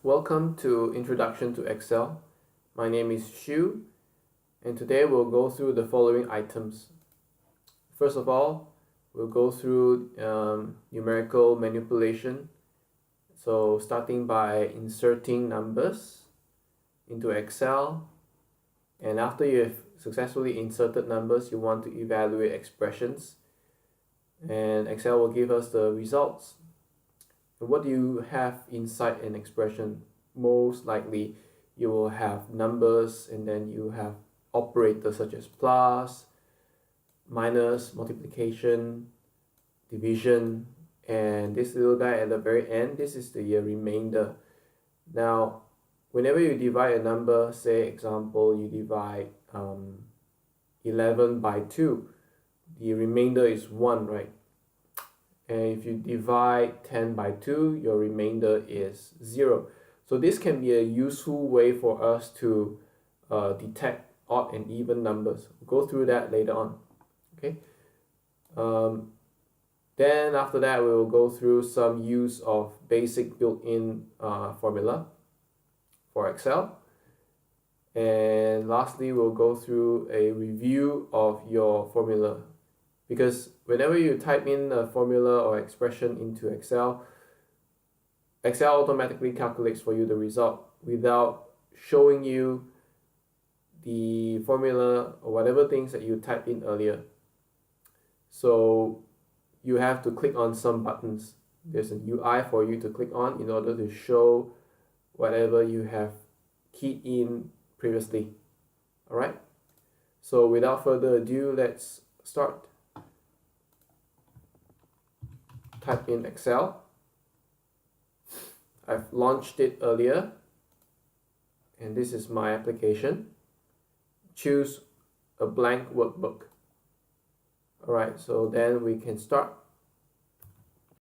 Welcome to Introduction to Excel. My name is Xu, and today we'll go through the following items. First of all, we'll go through numerical manipulation. So starting by inserting numbers into Excel, and after you have successfully inserted numbers, you want to evaluate expressions, and Excel will give us the results. And what do you have inside an expression? Most likely you will have numbers, and then you have operators such as plus, minus, multiplication, division, and this little guy at the very end, this is the remainder. Now, whenever you divide a number, say example, you divide 11 by 2, the remainder is 1, right? And if you divide 10 by 2, your remainder is 0. So this can be a useful way for us to detect odd and even numbers. We'll go through that later on. Okay. Then after that, we will go through some use of basic built-in formula for Excel. And lastly, we'll go through a review of your formula. Because whenever you type in a formula or expression into Excel, Excel automatically calculates for you the result without showing you the formula or whatever things that you typed in earlier. So you have to click on some buttons. There's an UI for you to click on in order to show whatever you have keyed in previously. Alright, so without further ado, let's start. Type in Excel. I've launched it earlier, and this is my application. Choose a blank workbook. Alright, so then we can start